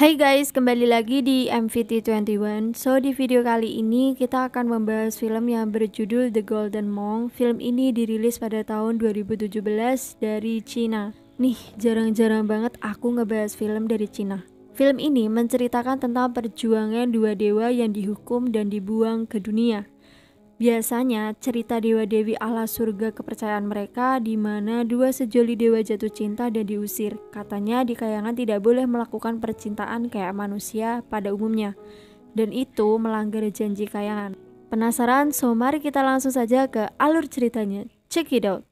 Hai guys, kembali lagi di MVT21. So, di video kali ini kita akan membahas film yang berjudul The Golden Monk. Film ini dirilis pada tahun 2017 dari Cina. Nih, jarang-jarang banget aku ngebahas film dari Cina. Film ini menceritakan tentang perjuangan dua dewa yang dihukum dan dibuang ke dunia. Biasanya cerita dewa-dewi ala surga kepercayaan mereka, di mana dua sejoli dewa jatuh cinta dan diusir. Katanya di kayangan tidak boleh melakukan percintaan kayak manusia pada umumnya, dan itu melanggar janji kayangan. Penasaran? So mari kita langsung saja ke alur ceritanya. Check it out.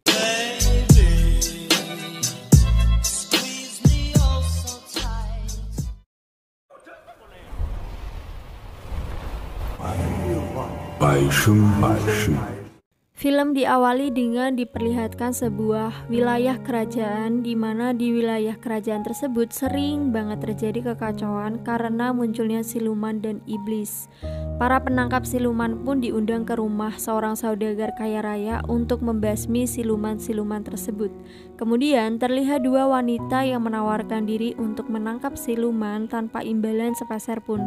Film diawali dengan diperlihatkan sebuah wilayah kerajaan, di mana di wilayah kerajaan tersebut sering banget terjadi kekacauan karena munculnya siluman dan iblis. Para penangkap siluman pun diundang ke rumah seorang saudagar kaya raya untuk membasmi siluman-siluman tersebut. Kemudian terlihat dua wanita yang menawarkan diri untuk menangkap siluman tanpa imbalan sepeser pun.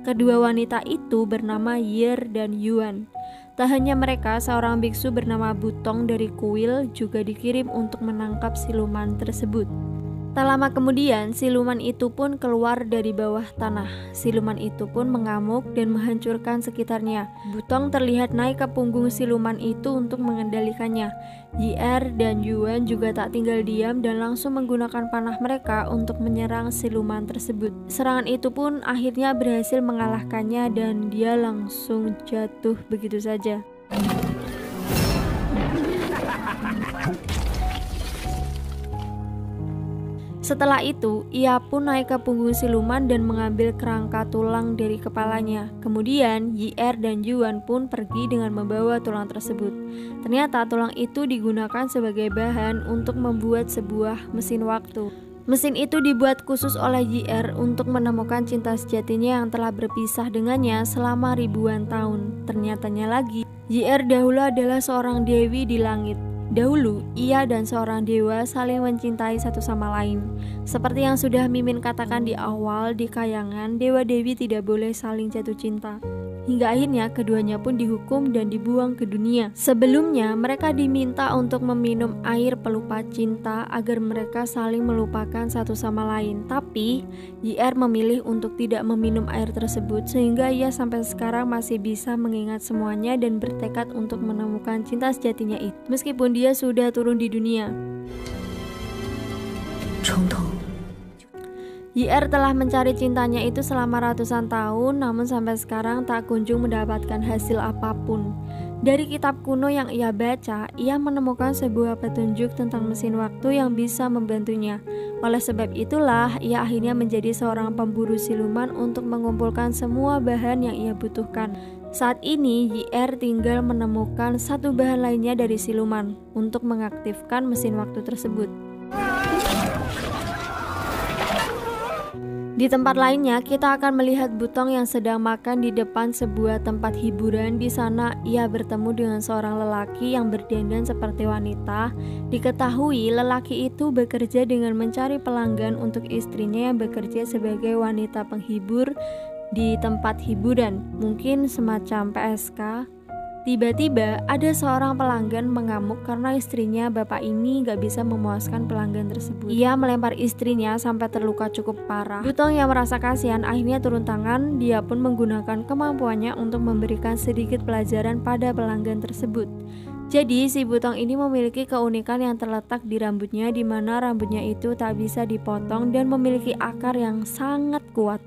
Kedua wanita itu bernama Yer dan Yuan. Tak hanya mereka, seorang biksu bernama Butong dari kuil juga dikirim untuk menangkap siluman tersebut. Tak lama kemudian, siluman itu pun keluar dari bawah tanah. Siluman itu pun mengamuk dan menghancurkan sekitarnya. Butong terlihat naik ke punggung siluman itu untuk mengendalikannya. Yi-Er dan Yuan juga tak tinggal diam dan langsung menggunakan panah mereka untuk menyerang siluman tersebut. Serangan itu pun akhirnya berhasil mengalahkannya dan dia langsung jatuh begitu saja. Setelah itu, ia pun naik ke punggung siluman dan mengambil kerangka tulang dari kepalanya. Kemudian, Yi-Er dan Yuan pun pergi dengan membawa tulang tersebut. Ternyata tulang itu digunakan sebagai bahan untuk membuat sebuah mesin waktu. Mesin itu dibuat khusus oleh Yi-Er untuk menemukan cinta sejatinya yang telah berpisah dengannya selama ribuan tahun. Ternyatanya lagi, Yi-Er dahulu adalah seorang dewi di langit. Dahulu, ia dan seorang dewa saling mencintai satu sama lain. Seperti yang sudah Mimin katakan di awal, di kayangan, dewa-dewi tidak boleh saling jatuh cinta. Hingga akhirnya keduanya pun dihukum dan dibuang ke dunia. Sebelumnya, mereka diminta untuk meminum air pelupa cinta agar mereka saling melupakan satu sama lain. Tapi, Yi-Er memilih untuk tidak meminum air tersebut, sehingga ia sampai sekarang masih bisa mengingat semuanya dan bertekad untuk menemukan cinta sejatinya itu, meskipun dia sudah turun di dunia. Yi-Er telah mencari cintanya itu selama ratusan tahun, namun sampai sekarang tak kunjung mendapatkan hasil apapun. Dari kitab kuno yang ia baca, ia menemukan sebuah petunjuk tentang mesin waktu yang bisa membantunya. Oleh sebab itulah, ia akhirnya menjadi seorang pemburu siluman untuk mengumpulkan semua bahan yang ia butuhkan. Saat ini, Yi-Er tinggal menemukan satu bahan lainnya dari siluman untuk mengaktifkan mesin waktu tersebut. Di tempat lainnya, kita akan melihat Butong yang sedang makan di depan sebuah tempat hiburan. Di sana, ia bertemu dengan seorang lelaki yang berdandan seperti wanita. Diketahui, lelaki itu bekerja dengan mencari pelanggan untuk istrinya yang bekerja sebagai wanita penghibur di tempat hiburan, mungkin semacam PSK. Tiba-tiba ada seorang pelanggan mengamuk karena istrinya bapak ini gak bisa memuaskan pelanggan tersebut. Ia melempar istrinya sampai terluka cukup parah. Butong yang merasa kasihan akhirnya turun tangan. Dia pun menggunakan kemampuannya untuk memberikan sedikit pelajaran pada pelanggan tersebut. Jadi si Butong ini memiliki keunikan yang terletak di rambutnya, di mana rambutnya itu tak bisa dipotong dan memiliki akar yang sangat kuat.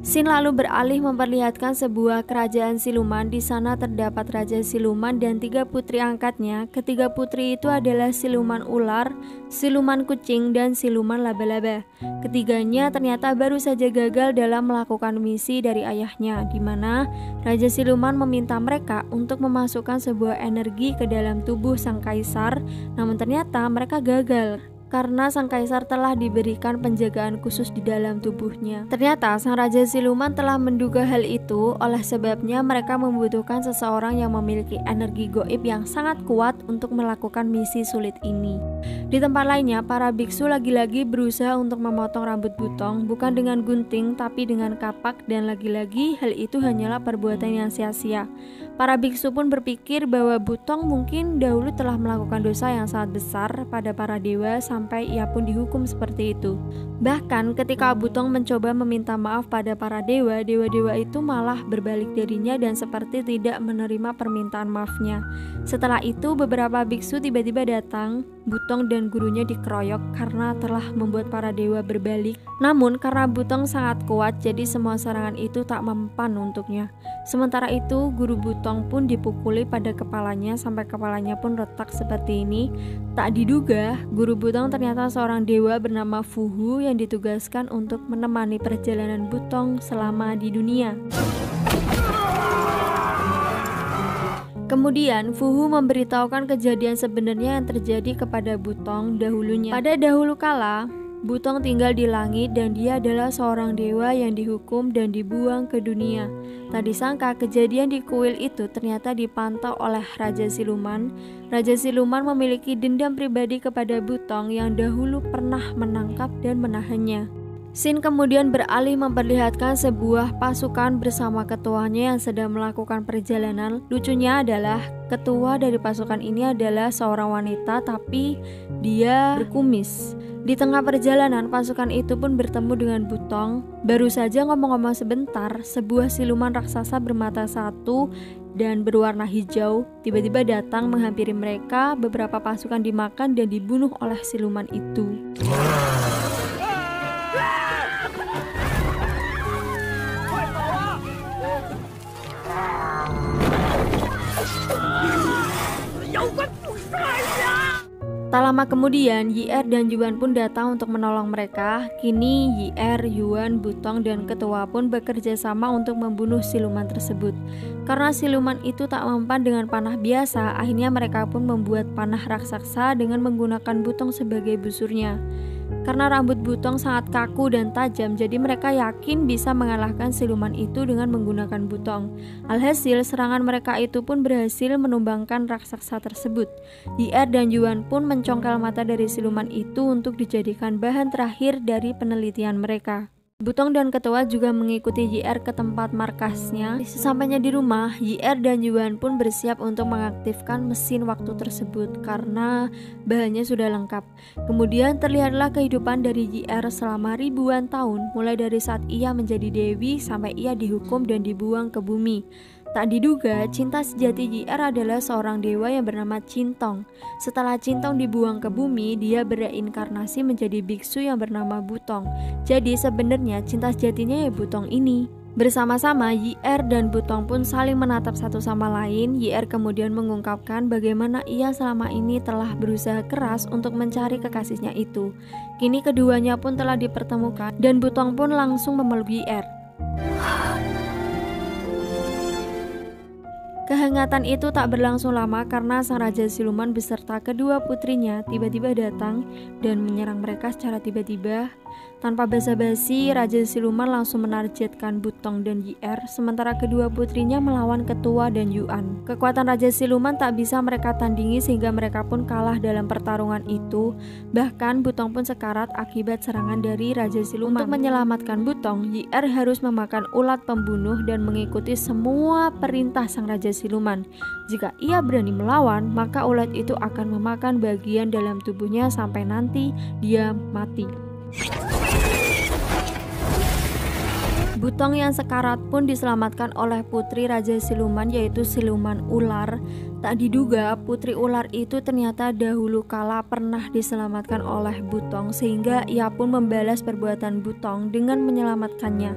Scene lalu beralih memperlihatkan sebuah kerajaan siluman. Di sana terdapat raja siluman dan 3 putri angkatnya. Ketiga putri itu adalah siluman ular, siluman kucing, dan siluman laba-laba. Ketiganya ternyata baru saja gagal dalam melakukan misi dari ayahnya, di mana raja siluman meminta mereka untuk memasukkan sebuah energi ke dalam tubuh sang kaisar. Namun ternyata mereka gagal. karena sang kaisar telah diberikan penjagaan khusus di dalam tubuhnya. Ternyata sang raja siluman telah menduga hal itu, oleh sebabnya mereka membutuhkan seseorang yang memiliki energi goib yang sangat kuat untuk melakukan misi sulit ini. Di tempat lainnya, para biksu lagi-lagi berusaha untuk memotong rambut Butong, bukan dengan gunting tapi dengan kapak, dan lagi-lagi hal itu hanyalah perbuatan yang sia-sia. Para biksu pun berpikir bahwa Butong mungkin dahulu telah melakukan dosa yang sangat besar pada para dewa sampai ia pun dihukum seperti itu. Bahkan ketika Butong mencoba meminta maaf pada para dewa, dewa-dewa itu malah berbalik darinya dan seperti tidak menerima permintaan maafnya. Setelah itu beberapa biksu tiba-tiba datang. Butong dan gurunya dikeroyok karena telah membuat para dewa berbalik. Namun karena Butong sangat kuat, jadi semua serangan itu tak mempan untuknya. Sementara itu guru Butong pun dipukuli pada kepalanya sampai kepalanya pun retak seperti ini. Tak diduga, guru Butong ternyata seorang dewa bernama Fuhu yang ditugaskan untuk menemani perjalanan Butong selama di dunia. Kemudian Fuhu memberitahukan kejadian sebenarnya yang terjadi kepada Butong dahulunya. Pada dahulu kala, Butong tinggal di langit dan dia adalah seorang dewa yang dihukum dan dibuang ke dunia. Tak disangka kejadian di kuil itu ternyata dipantau oleh Raja Siluman. Raja Siluman memiliki dendam pribadi kepada Butong yang dahulu pernah menangkap dan menahannya. Sin kemudian beralih memperlihatkan sebuah pasukan bersama ketuanya yang sedang melakukan perjalanan. Lucunya adalah ketua dari pasukan ini adalah seorang wanita tapi dia berkumis. Di tengah perjalanan pasukan itu pun bertemu dengan Butong. Baru saja ngomong-ngomong sebentar, sebuah siluman raksasa bermata satu dan berwarna hijau tiba-tiba datang menghampiri mereka. Beberapa pasukan dimakan dan dibunuh oleh siluman itu. Tak lama kemudian, Yi-Er dan Yuan pun datang untuk menolong mereka. Kini Yi-Er, Yuan, Butong, dan ketua pun bekerja sama untuk membunuh siluman tersebut. Karena siluman itu tak mempan dengan panah biasa, akhirnya mereka pun membuat panah raksasa dengan menggunakan Butong sebagai busurnya. Karena rambut Butong sangat kaku dan tajam, jadi mereka yakin bisa mengalahkan siluman itu dengan menggunakan Butong. Alhasil, serangan mereka itu pun berhasil menumbangkan raksasa tersebut. Yi-Er dan Yuan pun mencongkel mata dari siluman itu untuk dijadikan bahan terakhir dari penelitian mereka. Butong dan ketua juga mengikuti Yi-Er ke tempat markasnya. Sesampainya di rumah, Yi-Er dan Yuan pun bersiap untuk mengaktifkan mesin waktu tersebut karena bahannya sudah lengkap. Kemudian terlihatlah kehidupan dari Yi-Er selama ribuan tahun, mulai dari saat ia menjadi dewi sampai ia dihukum dan dibuang ke bumi. Tak diduga, cinta sejati Yi-Er adalah seorang dewa yang bernama Cintong. Setelah Cintong dibuang ke bumi, dia bereinkarnasi menjadi biksu yang bernama Butong. Jadi sebenarnya cinta sejatinya ya Butong ini. Bersama-sama, Yi-Er dan Butong pun saling menatap satu sama lain. Yi-Er kemudian mengungkapkan bagaimana ia selama ini telah berusaha keras untuk mencari kekasihnya itu. Kini keduanya pun telah dipertemukan dan Butong pun langsung memeluk Yi-Er. Kehangatan itu tak berlangsung lama karena sang Raja Siluman beserta kedua putrinya tiba-tiba datang dan menyerang mereka secara tiba-tiba. Tanpa basa-basi, Raja Siluman langsung menargetkan Butong dan Yi-Er, sementara kedua putrinya melawan ketua dan Yuan. Kekuatan Raja Siluman tak bisa mereka tandingi sehingga mereka pun kalah dalam pertarungan itu. Bahkan Butong pun sekarat akibat serangan dari Raja Siluman. Untuk menyelamatkan Butong, Yi-Er harus memakan ulat pembunuh dan mengikuti semua perintah sang Raja Siluman. Jika ia berani melawan, maka ulat itu akan memakan bagian dalam tubuhnya sampai nanti dia mati. Butong yang sekarat pun diselamatkan oleh putri Raja Siluman, yaitu siluman ular. Tak diduga putri ular itu ternyata dahulu kala pernah diselamatkan oleh Butong, sehingga ia pun membalas perbuatan Butong dengan menyelamatkannya.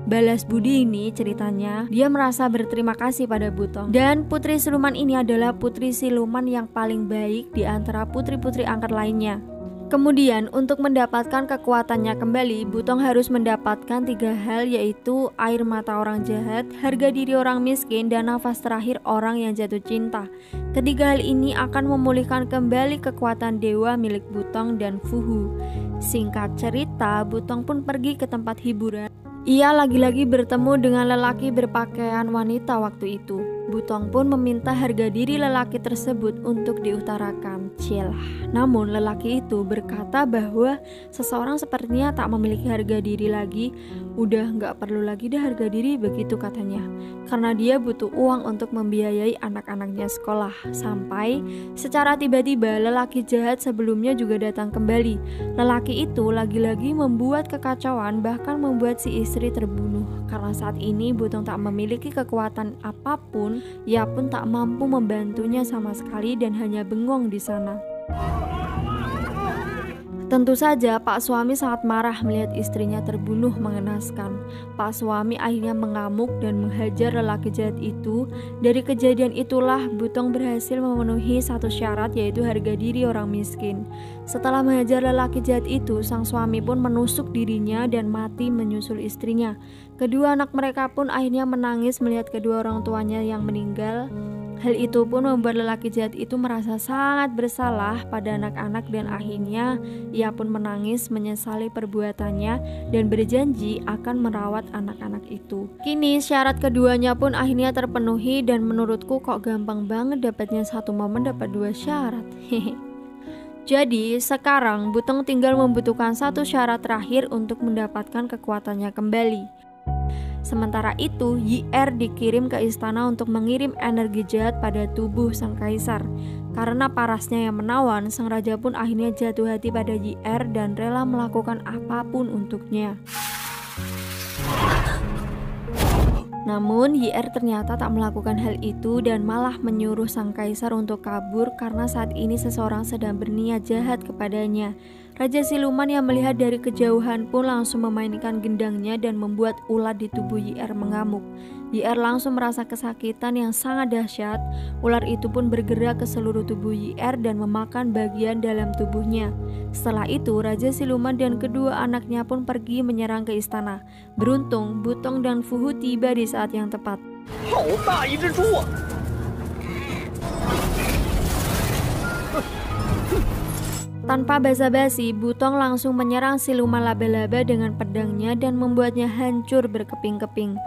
Balas budi ini ceritanya, dia merasa berterima kasih pada Butong. Dan putri siluman ini adalah putri siluman yang paling baik di antara putri-putri angker lainnya. Kemudian untuk mendapatkan kekuatannya kembali, Butong harus mendapatkan 3 hal, yaitu air mata orang jahat, harga diri orang miskin, dan nafas terakhir orang yang jatuh cinta. Ketiga hal ini akan memulihkan kembali kekuatan dewa milik Butong dan Fuhu. Singkat cerita, Butong pun pergi ke tempat hiburan. Ia lagi-lagi bertemu dengan lelaki berpakaian wanita waktu itu. Butong pun meminta harga diri lelaki tersebut untuk diutarakan. Cielah. Namun lelaki itu berkata bahwa seseorang sepertinya tak memiliki harga diri lagi. Udah gak perlu lagi deh harga diri, begitu katanya. Karena dia butuh uang untuk membiayai anak-anaknya sekolah. Sampai secara tiba-tiba lelaki jahat sebelumnya juga datang kembali. Lelaki itu lagi-lagi membuat kekacauan, bahkan membuat si istri terbunuh. Karena saat ini Butong tak memiliki kekuatan apapun, ia pun tak mampu membantunya sama sekali dan hanya bengong di sana. Tentu saja Pak suami sangat marah melihat istrinya terbunuh mengenaskan. Pak suami akhirnya mengamuk dan menghajar lelaki jahat itu. Dari kejadian itulah Butong berhasil memenuhi satu syarat, yaitu harga diri orang miskin. Setelah menghajar lelaki jahat itu, sang suami pun menusuk dirinya dan mati menyusul istrinya. Kedua anak mereka pun akhirnya menangis melihat kedua orang tuanya yang meninggal. Hal itu pun membuat lelaki jahat itu merasa sangat bersalah pada anak-anak dan akhirnya ia pun menangis menyesali perbuatannya dan berjanji akan merawat anak-anak itu. Kini syarat keduanya pun akhirnya terpenuhi dan menurutku kok gampang banget dapatnya satu momen dapat dua syarat. Jadi sekarang Butong tinggal membutuhkan satu syarat terakhir untuk mendapatkan kekuatannya kembali. Sementara itu, YR dikirim ke istana untuk mengirim energi jahat pada tubuh sang kaisar. Karena parasnya yang menawan, sang raja pun akhirnya jatuh hati pada YR dan rela melakukan apapun untuknya. Namun YR ternyata tak melakukan hal itu dan malah menyuruh sang kaisar untuk kabur karena saat ini seseorang sedang berniat jahat kepadanya. Raja Siluman yang melihat dari kejauhan pun langsung memainkan gendangnya dan membuat ulat di tubuh YR mengamuk. YR langsung merasa kesakitan yang sangat dahsyat. Ular itu pun bergerak ke seluruh tubuh YR dan memakan bagian dalam tubuhnya. Setelah itu, Raja Siluman dan kedua anaknya pun pergi menyerang ke istana. Beruntung, Butong dan Fuhu tiba di saat yang tepat. Tanpa basa-basi, Butong langsung menyerang siluman laba-laba dengan pedangnya dan membuatnya hancur berkeping-keping.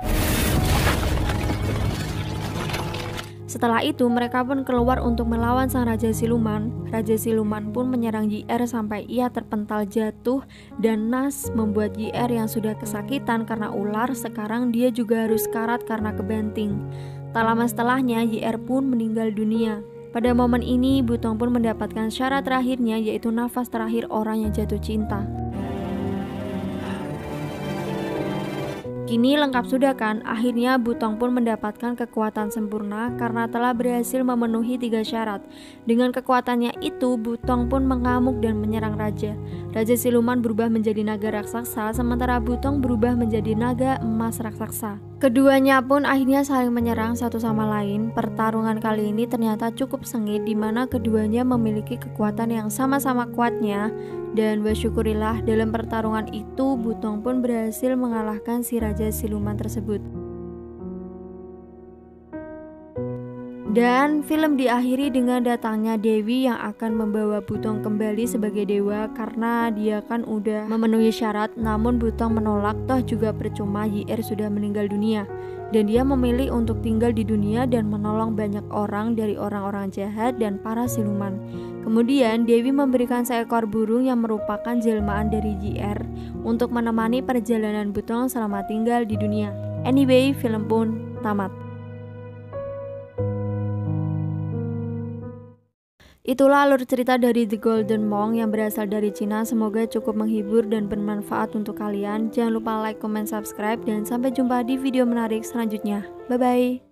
Setelah itu, mereka pun keluar untuk melawan sang Raja Siluman. Raja Siluman pun menyerang YR sampai ia terpental jatuh dan Nas membuat YR yang sudah kesakitan karena ular, sekarang dia juga harus karat karena kebanting. Tak lama setelahnya, YR pun meninggal dunia. Pada momen ini, Butong pun mendapatkan syarat terakhirnya, yaitu nafas terakhir orang yang jatuh cinta. Kini lengkap sudah kan? Akhirnya Butong pun mendapatkan kekuatan sempurna karena telah berhasil memenuhi 3 syarat. Dengan kekuatannya itu, Butong pun mengamuk dan menyerang raja. Raja Siluman berubah menjadi naga raksasa, sementara Butong berubah menjadi naga emas raksasa. Keduanya pun akhirnya saling menyerang satu sama lain. Pertarungan kali ini ternyata cukup sengit, di mana keduanya memiliki kekuatan yang sama-sama kuatnya. Dan bersyukurillah dalam pertarungan itu Butong pun berhasil mengalahkan si Raja Siluman tersebut. Dan film diakhiri dengan datangnya Dewi yang akan membawa Butong kembali sebagai dewa karena dia kan udah memenuhi syarat. Namun Butong menolak, toh juga percuma, YR sudah meninggal dunia. Dan dia memilih untuk tinggal di dunia dan menolong banyak orang dari orang-orang jahat dan para siluman. Kemudian Dewi memberikan seekor burung yang merupakan jelmaan dari YR untuk menemani perjalanan Butong selama tinggal di dunia. Anyway, film pun tamat. Itulah alur cerita dari The Golden Monk yang berasal dari Cina. Semoga cukup menghibur dan bermanfaat untuk kalian. Jangan lupa like, comment, subscribe, dan sampai jumpa di video menarik selanjutnya. Bye-bye.